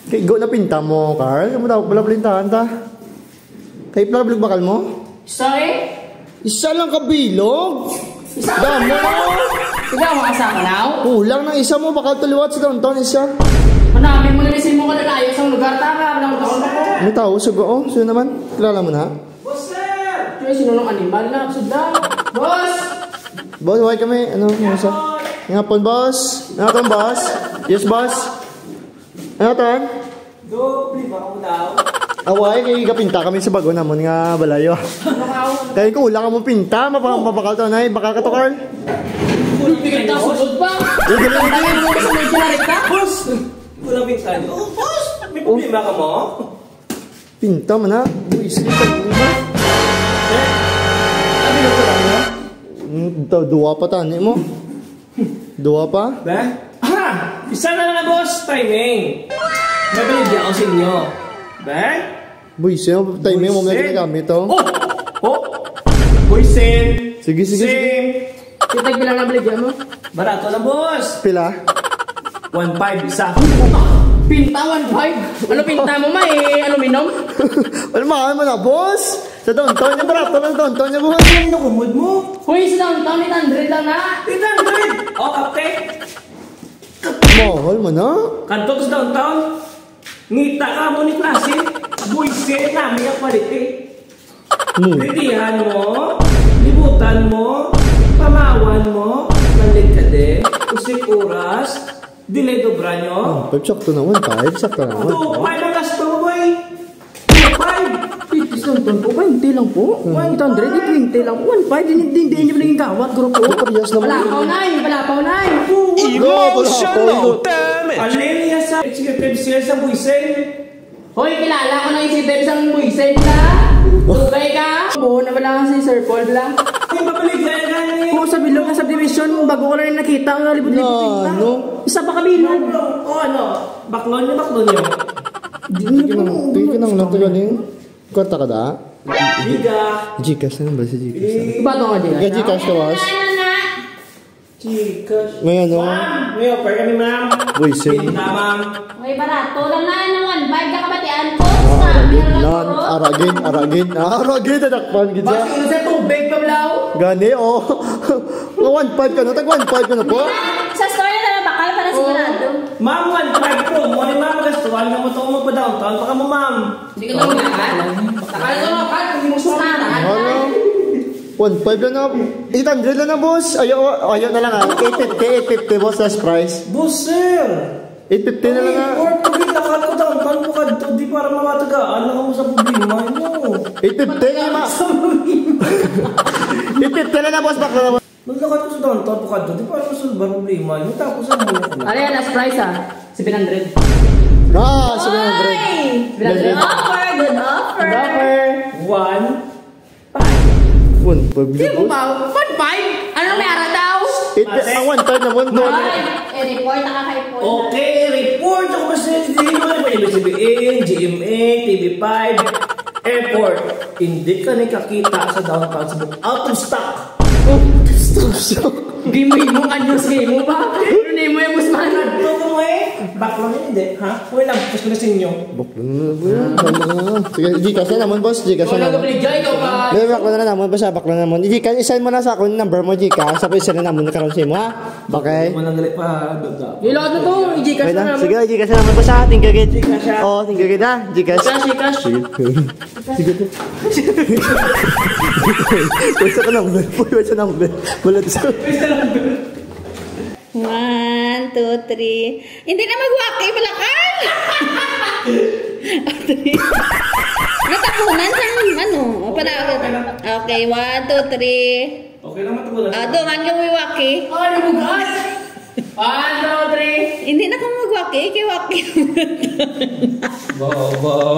Kay go na pinta mo, Carl. Ano mo daw pala pintahan ta? Kay pala bakal mo? Sorry? Isa lang kabilog. Isa damo. Ikaw mo kasama now? Kulang ng isa mo, bakal tuliwat sa downtown isa. Hanapin mo na mo ka na tayo sa lugar tanga. Walang taon ako. May tao, sugo. Oh, sino naman? Kilala mo na? Boss, sir! Sir, sino nung animal na? Sudan. Boss! Boss, why kami? Ano? Isa? Ngapon, boss? Ngapon, boss? Yes, boss? Ano tan? Do, please, baka mo daw. Away, kay kapinta kami sa bago naman nga balayo. Kaya ko, wala ka mo pinta. Mapakal to na. Bakal ka to, Carl? Pagpikit na susod ba? Ugaling mo sa may kinarik ka? Boss! Kulang pinta niyo. Oh, boss! May problema ka mo? Pinta man ha? Buwis ka ba? Sabi na ko lang mo? Dua pa tani mo. Dua pa? Ba? Ha! Isa na lang boss! Timing! Nabilid niya ako sa inyo. Ba? Buwis yun. Timing mo na ginagamit to. Oh! Oh! Boysen! Sige. Kitag bilang nabaligyan mo? Barato na boss! Pila? 1.5 isa. Pinta 1.5? Ano pinta mo ma eh? Aluminum? Ano mahal mo na, boss? Sa downtown niya, barato na sa downtown niya, boss. Ano nakumod mo? Uy, sa downtown, 800 lang na. 800! Oh, kapte! Mahal mo na? Kanto sa downtown? Ngita ka mo ni klase? Boysen namin ang paliti. Redihan mo, libutan mo, pamawan mo, nalig ka din, usik oras, delay dobra nyo. 5 sakto na 1.5, sakto na 1. 2.5 ang gasto mo boy! 2.5! Pitis lang po, 20 lang po. 800, 20 lang po. 1.5, hindi niyo naging gawat, grupo. Parehas naman. Palapaw na eh. Emotional damage! Alin niya sa executive sila sa Boysen? Hoy, kilala ko na yung si Deb sang buwisen ka. Tugay ka. Oo, nawala ka si Sir Paul lang. Ay, babalik na yan eh! Oo, sa bilog na subdivision, bago ko na rin nakita ang libod-libod ka. No. Isa pa kabilog. O ano? Baklon niyo? Tingin lang lang ito galing. Kwarta ka da? Giga! Gcash na ba si Gcash? Bato nga din. Gcash ka was? Chicas! May ano? Ma'am! May offer kami ma'am! Boysen. Pinta ma'am! May barato lang na ng 1.5 ka kabatian ko. Aragin. Tadakpan, gidya. Bakit yun sa tubig, Pablaw? Gani, oh. Mga 1.5 ka na, tag 1.5 ka na po. Sa store na lang bakal para sigurado. Ma'am, 1.5 po! Mo ni ma'am magastuhan na mo ito mo pa downtown. Baka mo ma'am! Hindi ka na maglakan. Takal ko na, Carl. Hindi mo sumama. Ano? 1.5 lang na. 800 lang na, boss. Ayaw na lang ha. 850, boss, last price. Boss sir! 850 na lang ha. Or pagkitakat ko downtown mo ka dito. Di para mawatagaan lang mo sa problema nyo. 850 nga, ma. 850 na na, boss. Bakla na, boss. Maglakat ko sa downtown mo ka dito. Di para masulba problema nyo. Tapos sa mo na. Ano yan, last price ah? 700. Ah, 700. 700. Offer, good offer. Good offer. 1.5 Hindi mo boss. ba? 1.5? Ano may ara daw? Ang 1.5 na 1 doon. Report na kaka-report. Okay, report ako mas hindi mo na ABS-CBN, GMA, TV5, airport. Hindi ka nakakita sa downtown Cebu. Out of stock. Game mo, anyos game mo ba? Ano mo yung musmanad? Ito ko eh. Background yun, hindi. Ha? Wala, tapos ko na sa inyo. Bakla na. Sige, Gcash na naman, boss. Gcash Ikaw na na naman. kapaligya, ikaw pa. May bakla na naman, boss. Bakla na naman. Gcash, isend mo na sa akin number mo, Gcash. Tapos isend na naman na karoon sa mo, ha? Okay? Walang galit pa. Ilot na to, i-Gcash Wait na lang. naman. Sige, Gcash na naman, boss, ha? Think agad. Gcash, ha? Oo, think agad, ha? Gcash. Cash. Sige. Pwede ka number. Pwede sa number. Wala sa... 1, 2, 3. Hindi na mag-waki, balakan! Natapunan sa ano? Okay, 1, 2, 3. Okay lang matagulan. Duman kang wiwaki. Ano mo guys? 1, 2, 3. Hindi na kang mag-waki, kay waki. Wow.